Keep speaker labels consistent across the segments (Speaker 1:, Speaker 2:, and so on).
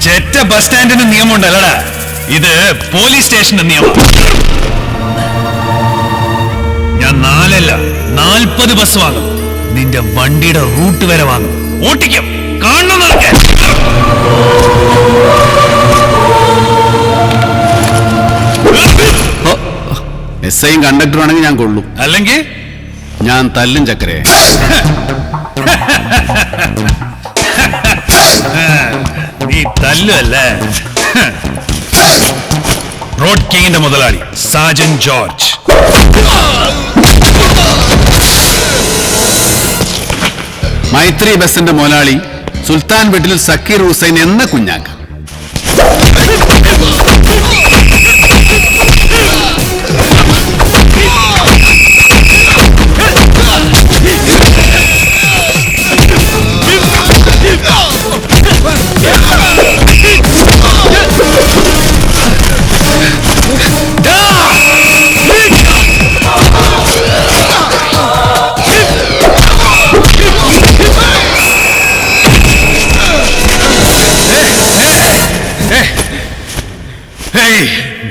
Speaker 1: ചെറ്റ ബസ് സ്റ്റാൻഡിന് നിയമമുണ്ടല്ലടാ, ഇത് പോലീസ് സ്റ്റേഷന്റെ നിയമം. ഞാൻ 4 അല്ല 40 ബസ് വാങ്ങും. നിന്റെ വണ്ടിയുടെ റൂട്ട് വരെ വാങ്ങും, ഓട്ടിക്കും. കാണണം നടക്കാൻ.
Speaker 2: SI കണ്ടക്ടർ ആണെങ്കിൽ ഞാൻ കൊള്ളു,
Speaker 1: അല്ലെങ്കിൽ
Speaker 2: ഞാൻ തല്ലും ചക്കരെ.
Speaker 1: നീ തല്ലല്ലേ? റോഡ് കിങ്ങിന്റെ മുതലാളി സാജൻ ജോർജ്.
Speaker 2: മൈത്രി ബസിന്റെ മുതലാളി സുൽത്താൻ വീട്ടിൽ സക്കീർ ഹുസൈൻ എന്ന കുഞ്ഞാക്ക.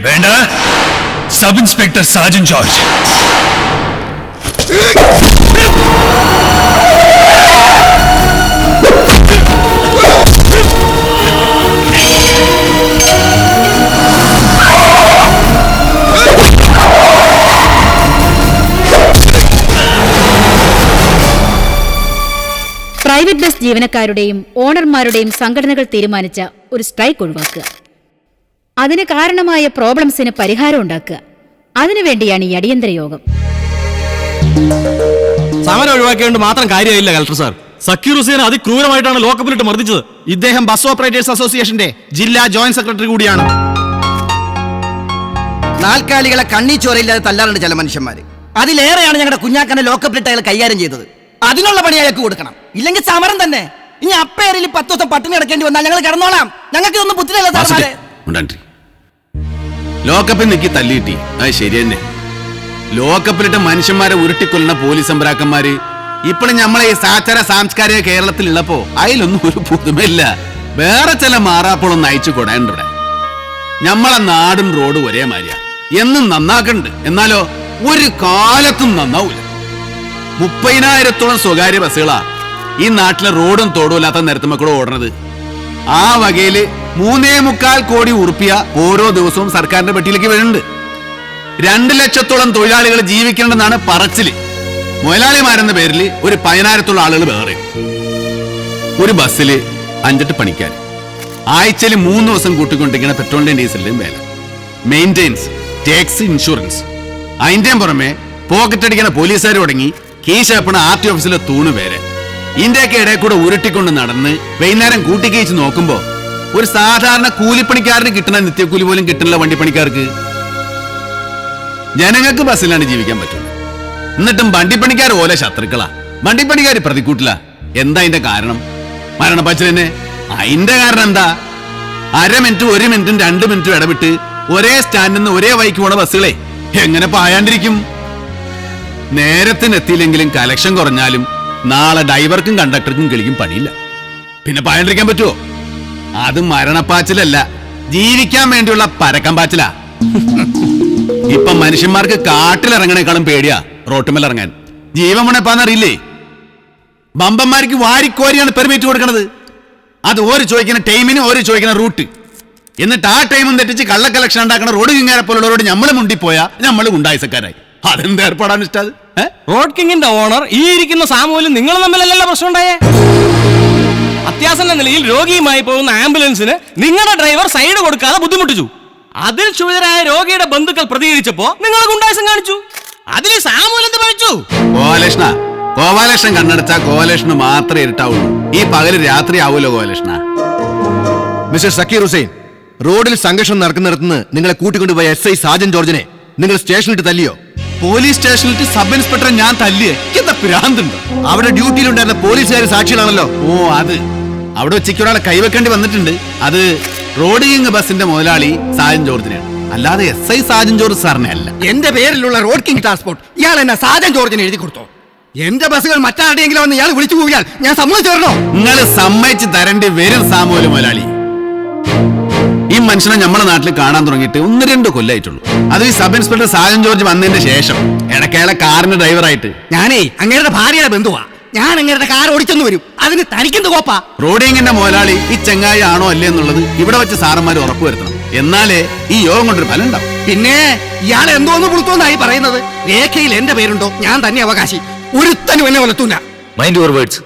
Speaker 1: വേണ്ട, sub inspector Sajan George.
Speaker 3: Private bus ജീവനക്കാരുടെയും ഓണർമാരുടെയും സംഘടനകൾ തീരുമാനിച്ച ഒരു സ്ട്രൈക്ക് ഒഴിവാക്കുക. അതിന് കാരണമായ പ്രോബ്ലംസിന് പരിഹാരം ഉണ്ടാക്കുക. അതിനുവേണ്ടിയാണ് ഈ അടിയന്തര യോഗം.
Speaker 4: സമരം ഒഴിവാക്കിയോണ്ട് മാത്രം കാര്യമായില്ല കളക്ടർ സാർ. സക്കീർ ഹുസൈൻ അതിക്രൂരമായിട്ടാണ് ലോക്കപ്പിലിട്ട് മർദ്ദിച്ചത്. ഇദ്ദേഹം ബസ് ഓപ്പറേറ്റേഴ്സ് അസോസിയേഷന്റെ ജില്ലാ ജോയിന്റ് സെക്രട്ടറി കൂടിയാണ്.
Speaker 5: നാൽക്കാലികളെ കണ്ണീ ചോരയില്ലാതെ തല്ലാറുണ്ട് ചില മനുഷ്യന്മാര്. അതിലേറെയാണ് ഞങ്ങളുടെ കുഞ്ഞാക്കനെ ലോക്കപ്പിലിട്ട് അയാൾ കൈകാര്യം ചെയ്തത്. അതിനുള്ള പണി അയാൾക്ക് കൊടുക്കണം, ഇല്ലെങ്കിൽ സമരം തന്നെ. ഇനി അപ്പേരിൽ 10 ദിവസം പട്ടിണി കിടക്കേണ്ടി വന്നാൽ ഞങ്ങൾ കിടന്നോളാം. ഞങ്ങൾക്ക് ഇതൊന്നും ബുദ്ധിയില്ല സാറേ.
Speaker 2: ലോക്കപ്പിൽ നിൽക്കി തല്ലിയിട്ടി, അത് ശരി തന്നെ. ലോക്കപ്പിലിട്ട് മനുഷ്യന്മാരെ ഉരുട്ടിക്കൊല്ലുന്ന പോലീസ് സമ്പരാക്കന്മാര് ഇപ്പോഴും നമ്മളെ ഈ സാക്ഷര സാംസ്കാരിക കേരളത്തിലുള്ളപ്പോ അതിലൊന്നും ഒരു പുതുമയില്ല. വേറെ ചില മാറാപ്പോളൊന്നും അയച്ചു കൊടേണ്ട. ഇവിടെ നമ്മളെ നാടും റോഡും ഒരേ മാതിരിയാ, എന്നും നന്നാക്കണ്ട്. എന്നാലോ ഒരു കാലത്തും നന്നാവൂല. 30,000-ഓളം സ്വകാര്യ ബസ്സുകളാ ഈ നാട്ടിലെ റോഡും തോടും ഇല്ലാത്ത നിരത്തുമക്കൂടെ ഓടണത്. ആ വകയില് 3.25 കോടി ഉറുപ്പിക ഓരോ ദിവസവും സർക്കാരിന്റെ പെട്ടിയിലേക്ക് വീഴുന്നുണ്ട്. 2 ലക്ഷത്തോളം തൊഴിലാളികൾ ജീവിക്കേണ്ടെന്നാണ് പറച്ചില്. മുതലാളിമാരെന്ന പേരിൽ ഒരു 10,000-ഓളം ആളുകൾ വേറെ. ഒരു ബസ്സിൽ 5-8 പണിക്കാർ, ആഴ്ചയിൽ 3 ദിവസം കൂട്ടിക്കൊണ്ടിരിക്കുന്ന പെട്രോളിന്റെയും ഡീസലിന്റെയും വില, മെയിൻ്റെനൻസ്, ടാക്സ്, ഇൻഷുറൻസ്. അതിന്റെയും പുറമെ പോക്കറ്റ് അടിക്കുന്ന പോലീസുകാർ തുടങ്ങി കീശപ്പണ RT ഓഫീസിലെ തൂണ് പേരെ ഇന്ത്യക്ക് ഇടയിൽ കൂടെ ഉരുട്ടിക്കൊണ്ട് നടന്ന് വൈകുന്നേരം കൂട്ടിക്കയിച്ച് നോക്കുമ്പോ ഒരു സാധാരണ കൂലിപ്പണിക്കാരന് കിട്ടുന്ന നിത്യക്കൂലി പോലും കിട്ടുന്നില്ല വണ്ടിപ്പണിക്കാർക്ക്. ജനങ്ങൾക്ക് ബസ്സിലാണ് ജീവിക്കാൻ പറ്റുള്ളൂ. എന്നിട്ടും വണ്ടിപ്പണിക്കാർ ഓലെ ശത്രുക്കളാ, വണ്ടിപ്പണിക്കാർ പ്രതിക്കൂട്ടില്ല. എന്താ അതിന്റെ കാരണം? മരണപ്പാച്ചിൽ തന്നെ. അതിന്റെ കാരണം എന്താ? 1/2 മിനിറ്റും 1 മിനിറ്റും 2 മിനിറ്റും ഇടവിട്ട് ഒരേ സ്റ്റാൻഡിൽ നിന്ന് ഒരേ വഴിക്ക് പോണ ബസ്സുകളെ എങ്ങനെ പായാണ്ടിരിക്കും? നേരത്തിനെത്തിയില്ലെങ്കിലും കലക്ഷൻ കുറഞ്ഞാലും നാളെ ഡ്രൈവർക്കും കണ്ടക്ടർക്കും കിളിക്കും പണിയില്ല. പിന്നെ പായാണ്ടിരിക്കാൻ പറ്റുമോ? അത് മരണപ്പാച്ചിലല്ല, ജീവിക്കാൻ വേണ്ടിയുള്ള പരക്കം പാച്ചിലാ. ഇപ്പൊ മനുഷ്യന്മാർക്ക് കാട്ടിലിറങ്ങണേക്കാളും പേടിയാ റോട്ടുമേൽ ഇറങ്ങാൻ. ജീവൻ മണപ്പാന്നറിയില്ലേ? ബമ്പന്മാർക്ക് വാരിക്കോരിയാണ് പെർമിറ്റ് കൊടുക്കണത്. അത് ഓര് ചോദിക്കുന്ന ടൈമിന് ഓര് ചോദിക്കുന്ന റൂട്ട്. എന്നിട്ട് ആ ടൈമും തെറ്റിച്ച് കള്ള കലക്ഷൻ ഉണ്ടാക്കുന്ന റോഡ് കിങ്ങാരെ പോലുള്ളവരോട് നമ്മൾ മുണ്ടിപ്പോയാ നമ്മൾ ഗുണ്ടായിസക്കാരായി. അതെന്ത് ഏർപ്പാടാണ് ഇഷ്ടം?
Speaker 4: റോഡ് കിങ്ങിന്റെ ഓണർ ഈ ഇരിക്കുന്ന സാമൂഹ്യം നിങ്ങൾ തമ്മിലല്ലല്ലോ പ്രശ്നം ഉണ്ടായേ. അത്യാസന്ന നിലയിൽ രോഗിയുമായി പോകുന്ന ആംബുലൻസിന് നിങ്ങളുടെ ഡ്രൈവർ സൈഡ് കൊടുക്കാതെ ബുദ്ധിമുട്ടിച്ചു. അതിൽ ക്ഷുഭിതരായ രോഗിയുടെ ബന്ധുക്കൾ പ്രതികരിച്ചപ്പോ നിങ്ങൾ ഗുണ്ടായിസം കാണിച്ചു. അതിൽ സാമൂഹ്യം എന്ത് പഠിച്ചു?
Speaker 2: ഗോപാലകൃഷ്ണൻ കണ്ണെടുത്താ ഗോപാലകൃഷ്ണന് മാത്രമേ ഇരുട്ടാവുള്ളൂ. ഈ പകല് രാത്രി ആവൂലോ ഗോപാലകൃഷ്ണ.
Speaker 6: മിസ്റ്റർ സക്കീർ ഹുസൈൻ, റോഡിൽ സംഘർഷം നടക്കുന്നിടത്തുനിന്ന് നിങ്ങളെ കൂട്ടിക്കൊണ്ടുപോയ SI സാജൻ ജോർജിനെ നിങ്ങൾ സ്റ്റേഷനിലിട്ട് തല്ലിയോ?
Speaker 2: പോലീസ് സ്റ്റേഷനിലിട്ട് സബ് ഇൻസ്പെക്ടറെ ഞാൻ തല്ലിയേ? എന്താ ഭ്രാന്തുണ്ടോ?
Speaker 6: അവിടെ ഡ്യൂട്ടിയിലുണ്ടായിരുന്ന പോലീസുകാർ സാക്ഷികളാണല്ലോ.
Speaker 2: ഓ, അത് അവിടെ വെച്ചേക്ക് ഒരാളെ കൈവെക്കേണ്ടി വന്നിട്ടുണ്ട്. അത് റോഡ് കിങ് ബസിന്റെ മുതലാളി സാജൻ ജോർജിനെയാണ്, അല്ലാതെ SI സാജൻ ജോർജ് സാറിനെ അല്ല.
Speaker 5: എന്റെ പേരിലുള്ള റോഡ് കിങ് ട്രാൻസ്പോർട്ട് ഇയാൾ എന്നെ സാജൻ ജോർജിനെ എഴുതി കൊടുത്തോ? എന്റെ ബസ്സുകൾ മറ്റാരുടെയെങ്കിലും വന്ന് ഇയാൾ വിളിച്ചു പോയാൽ ഞാൻ സമ്മതിച്ചു തരണോ?
Speaker 2: നിങ്ങൾ സമ്മതിച്ച് തരേണ്ടി വരും സാമൂഹ്യ മുതലാളി. ഈ മനുഷ്യനെ നമ്മളെ നാട്ടിൽ കാണാൻ തുടങ്ങിയിട്ട് 1-2 കൊല്ലായിട്ടുള്ളൂ. അത് ഈ സബ് ഇൻസ്പെക്ടർ സാജൻ ജോർജ് വന്നതിന്റെ ശേഷം ഇടയ്ക്കയാളെ കാറിന്റെ ഡ്രൈവറായിട്ട്.
Speaker 5: ഞാനേ അങ്ങേരുടെ ഭാര്യയുടെ ബന്ധുവാ. ഞാൻ അങ്ങേരുടെ കാർ ഓടിച്ചെന്ന് വരും. അതിന് തനിക്കെന്ത് കോപ്പാ?
Speaker 2: റോഡിങ്ങിന്റെ മുതലാളി ഈ ചെങ്ങായി ആണോ അല്ലേ എന്നുള്ളത് ഇവിടെ വെച്ച് സാറന്മാർ ഉറപ്പുവരുത്തണം. എന്നാലേ ഈ യോഗം കൊണ്ടൊരു ഫലം ഉണ്ടാവും.
Speaker 5: പിന്നെ ഇയാൾ എന്തോന്ന് പുറത്തോന്നായി പറയുന്നത്? രേഖയിൽ എന്റെ പേരുണ്ടോ? ഞാൻ തന്നെ അവകാശി. ഒരുത്തനും എന്നെ വളർത്തൂല.
Speaker 7: Mind your words.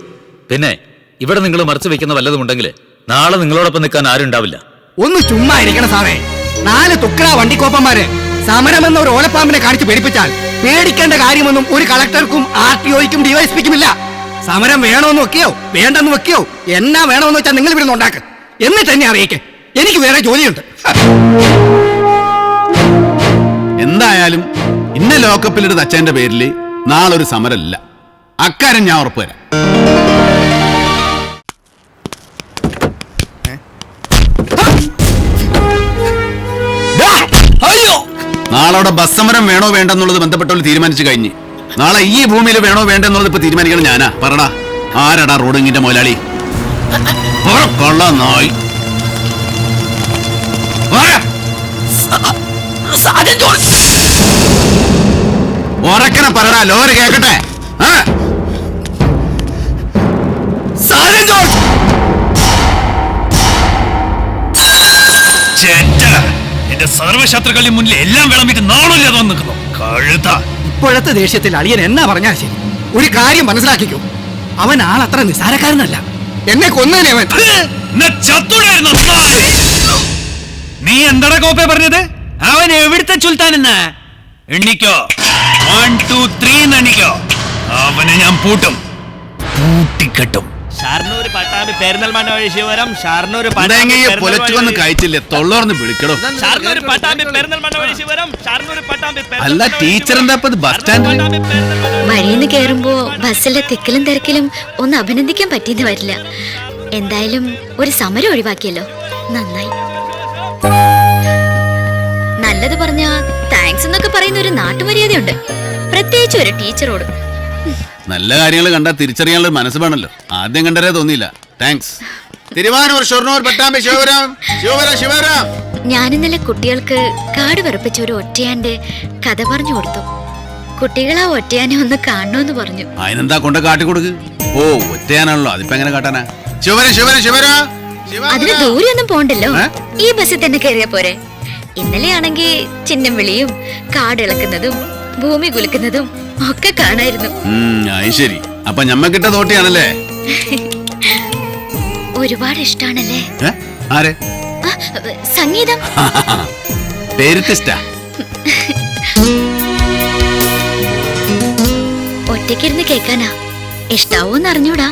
Speaker 7: പിന്നെ ഇവിടെ നിങ്ങൾ മറച്ചു വെക്കുന്ന വല്ലതുമുണ്ടെങ്കിൽ നാളെ നിങ്ങളോടൊപ്പം നിൽക്കാൻ ആരും ഉണ്ടാവില്ല.
Speaker 5: ഒന്ന് ചുമ്മാ ഇരിക്കണം സാറേ. 4 തുക്ര വണ്ടിക്കോപ്പന്മാര് സമരമെന്ന ഒരു ഓലപ്പാമ്പിനെ കാണിച്ച് പേടിപ്പിച്ചാൽ പേടിക്കേണ്ട കാര്യമൊന്നും ഒരു കളക്ടർക്കും RTOയ്ക്കും DYSPക്കും ഇല്ല. സമരം വേണമെന്ന് വെക്കുകയോ വേണ്ടെന്ന് വെക്കുകയോ എന്നാ വേണമെന്ന് വെച്ചാൽ നിങ്ങൾ ഇവിടെ ഉണ്ടാക്ക്. എന്നിട്ട് എന്നെ അറിയിക്ക്. എനിക്ക് വേറെ ജോലിയുണ്ട്.
Speaker 2: എന്തായാലും ഇന്ന ലോക്കപ്പിലിട്ട് തച്ചതിന്റെ പേരിൽ നാളെ ഒരു സമരമില്ല. അക്കാര്യം ഞാൻ ഉറപ്പുവരാം. നാളെ ബസ് സമരം വേണോ വേണ്ടെന്നുള്ളത് ബന്ധപ്പെട്ടവർ തീരുമാനിച്ചു കഴിഞ്ഞ്. നാളെ ഈ ഭൂമിയിൽ വേണോ വേണ്ടെന്നുള്ളത് ഇപ്പൊ തീരുമാനിക്കണം ഞാനാ. പറടാ, ആരടാ റോഡിങ്ങിന്റെ മുതലാളി? കൊള്ള നായി. ഉറക്കനെ പറടാ, ലോറി കേക്കട്ടെ. സാജൻ ജോർജ്.
Speaker 1: എന്റെ സർവ്വശത്രുക്കളുടെ മുന്നിൽ എല്ലാം വിളമ്പിട്ട് നാണമില്ലാതെ വന്ന് നിൽക്കുന്നു. കഴുത.
Speaker 5: ഇപ്പോഴത്തെ ദേഷ്യത്തിൽ അളിയൻ എന്നാ പറഞ്ഞാൽ ശരി. ഒരു കാര്യം മനസ്സിലാക്കിക്കോ, അവൻ ആളത്ര നിസാരക്കാരനല്ല. എന്നെ കൊന്നേനെ അവൻ.
Speaker 1: നീ എന്താടാ കോപ്പേ പറഞ്ഞത്? അവൻ എവിടുത്തെ ചുൽത്താനെന്ന് എണ്ണിക്കോ. 1 2 3 എണ്ണിക്കോ. അവനെ ഞാൻ പൂട്ടും, പൂട്ടിക്കെട്ടും.
Speaker 4: ഷാർണൂർ പട്ടാമ്പി പെരിന്തൽമണ്ണ വഴി ശിവരം. ഷാർണൂർ
Speaker 2: പൊലച്ചൊന്ന് കഴിച്ചില്ലേ? തൊള്ളോർന്ന് വിളിക്കടോ.
Speaker 4: ഷാർണൂർ പട്ടാമ്പി പെരിന്തൽമണ്ണ വഴി ശിവരം. ഷാർണൂർ പട്ടാമ്പി.
Speaker 2: അല്ല ടീച്ചർ എന്താ ബസ് സ്റ്റാൻഡിൽ?
Speaker 8: വഴിന്ന് കേറുമ്പോ ബസ്സിലെ തിക്കലും തിരക്കിലും ഒന്ന് അഭിനന്ദിക്കാൻ പറ്റിയെന്ന് വരില്ല. എന്തായാലും ഒരു സമരം ഒഴിവാക്കിയല്ലോ, നന്നായി. നല്ലത് പറഞ്ഞാ താങ്ക്സ് എന്നൊക്കെ പറയുന്ന ഒരു നാട്ടുമര്യാദയുണ്ട്, പ്രത്യേകിച്ച് ഒരു ടീച്ചറോട്.
Speaker 2: നല്ല കാര്യങ്ങൾ കണ്ടാ തിരിച്ചറിയാനുള്ള മനസ്സ് വേണല്ലോ. ആദ്യം കണ്ടരേ തോന്നിയില്ല. താങ്ക്സ്. തിരുവാനൂർ, ഷൊർണൂർ, പട്ടാമ്പി, ശിവപുരം, ശിവപുരം, ശിവപുരം.
Speaker 8: ഞാൻ ഇന്നലെ കുട്ടികൾക്ക് കാട് വിറപ്പിച്ച ഒരു ഒറ്റയാന്റെ കഥ പറഞ്ഞു കൊടുത്തു. കുട്ടികൾ ആ ഒറ്റയാനെ ഒന്ന് കാണണമെന്ന് പറഞ്ഞു.
Speaker 2: അതിനെന്താ കൊണ്ട് കാട്ടിക്കൊടുക്ക്. ഓ, ഒറ്റയാനാണല്ലോ, അതിപ്പോ എങ്ങനെ കാട്ടാനാ? ശിവപുരം, ശിവപുരം, ശിവപുരം.
Speaker 8: അതിന് ദൂരെയൊന്നും പോണ്ടല്ലോ, ഈ ബസ്സിൽ തന്നെ കയറിയ പോരെ. ഇന്നലെയാണെങ്കിൽ ചിഹ്നം വിളിയും കാടിളക്കുന്നതും ഭൂമി കുലുക്കുന്നതും ഒക്കെ കാണായിരുന്നു.
Speaker 2: ശരി. അപ്പൊ ഞമ്മക്കിട്ട തോട്ടിയാണല്ലേ?
Speaker 8: ഒരുപാട് ഇഷ്ടാണല്ലേ?
Speaker 2: ആരെ?
Speaker 8: സംഗീതം.
Speaker 2: പേരിട്ടിഷ്ടാ.
Speaker 8: ഒറ്റയ്ക്കിരുന്ന് കേൾക്കാനാ. ഇഷ്ടാവോന്ന് അറിഞ്ഞൂടാ.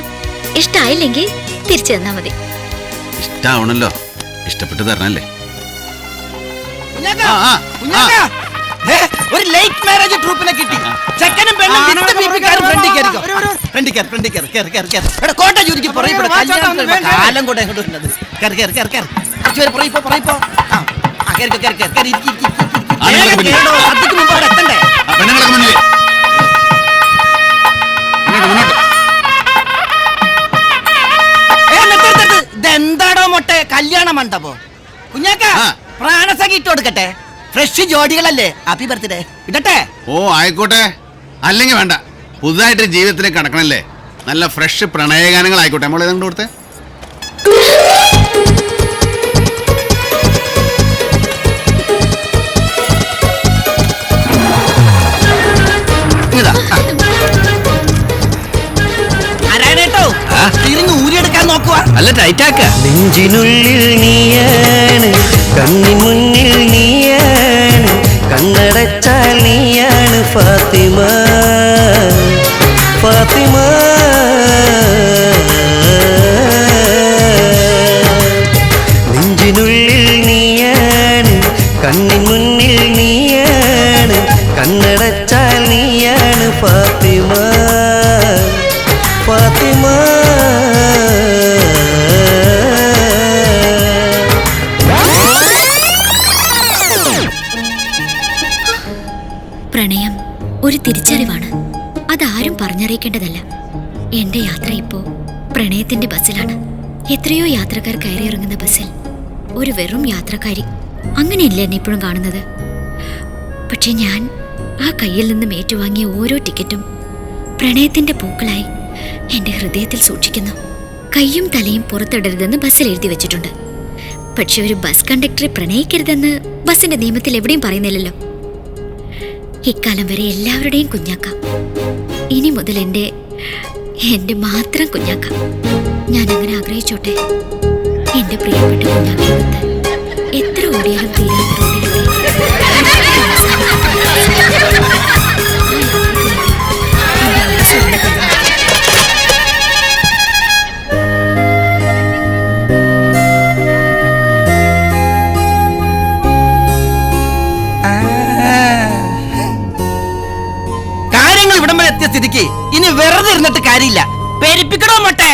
Speaker 8: ഇഷ്ടായില്ലെങ്കിൽ തിരിച്ചു തന്നാ മതി.
Speaker 2: ഇഷ്ടാവണല്ലോ, ഇഷ്ടപ്പെട്ട് തരണല്ലേ.
Speaker 5: ഒരു ലേറ്റ് മാരേജ് ട്രൂപ്പിനെ കിട്ടി. ചെക്കനും പെണ്ണും കോട്ട ചുരുക്കി കാലം കൂടെ ഇതെന്താടോ മൊട്ടെ കല്യാണ മണ്ഡപോ? കുഞ്ഞാക്ക പ്രാണസഖി ഇട്ട് കൊടുക്കട്ടെ. ഫ്രഷ് ജോഡികളല്ലേ. ഹാപ്പി ബർത്ത്ഡേ ഇടട്ടെ?
Speaker 2: ഓ ആയിക്കോട്ടെ. അല്ലെങ്കിൽ വേണ്ട, പുതുതായിട്ട് ജീവിതത്തിലേക്ക് കടക്കണല്ലേ. നല്ല ഫ്രഷ് പ്രണയഗാനങ്ങൾ ആയിക്കോട്ടെ. നമ്മൾ ഏതെങ്കിലും കൊടുത്തേ.
Speaker 5: ഊരിയെടുക്കാൻ നോക്കുക.
Speaker 2: അല്ല ടൈറ്റാക്ക.
Speaker 9: നെഞ്ചിനുള്ളിൽ നീയാണ്, കണ്ണി മുന്നിൽ നീയാണ്, കണ്ണടച്ചാൽ നീയാണ് ഫാത്തിമ, ഫാത്തിമ. നെഞ്ചിനുള്ളിൽ നീയാണ്, കണ്ണി മുന്നിൽ നീയാണ്, കണ്ണടച്ചാൽ നീയാണ് ഫാത്തിമ, ഫാത്തിമ.
Speaker 8: പ്രണയം ഒരു തിരിച്ചറിവാണ്, അതാരും പറഞ്ഞറിയിക്കേണ്ടതല്ല. എന്റെ യാത്ര ഇപ്പോ പ്രണയത്തിന്റെ ബസ്സിലാണ്. എത്രയോ യാത്രക്കാർ കയറിയിറങ്ങുന്ന ബസ്സിൽ ഒരു വെറും യാത്രക്കാരി, അങ്ങനെയല്ല എന്നെ ഇപ്പോഴും കാണുന്നത്. പക്ഷെ ഞാൻ ആ കയ്യിൽ നിന്നും ഏറ്റുവാങ്ങിയ ഓരോ ടിക്കറ്റും പ്രണയത്തിന്റെ പൂക്കളായി എന്റെ ഹൃദയത്തിൽ സൂക്ഷിക്കുന്നു. കയ്യും തലയും പുറത്തിടരുതെന്ന് ബസ്സിൽ എഴുതി വെച്ചിട്ടുണ്ട്. പക്ഷെ ഒരു ബസ് കണ്ടക്ടറെ പ്രണയിക്കരുതെന്ന് ബസിന്റെ നിയമത്തിൽ എവിടെയും പറയുന്നില്ലല്ലോ. ഇക്കാലം വരെ എല്ലാവരുടെയും കുഞ്ഞാക്ക, ഇനി മുതൽ എന്റെ മാത്രം കുഞ്ഞാക്ക. ഞാൻ അങ്ങനെ ആഗ്രഹിച്ചോട്ടെ. എന്റെ പ്രിയപ്പെട്ട കുഞ്ഞാക്കടുത്ത് എത്ര ഓടിയാലും തീരാത്ത
Speaker 5: കാര്യങ്ങൾ ഇവിടം വരെ എത്തിയ സ്ഥിതിക്ക് ഇനി വെറുതെ ഇരുന്നിട്ട് കാര്യമില്ല. പെരിപ്പിക്കണോ മൊട്ടെ.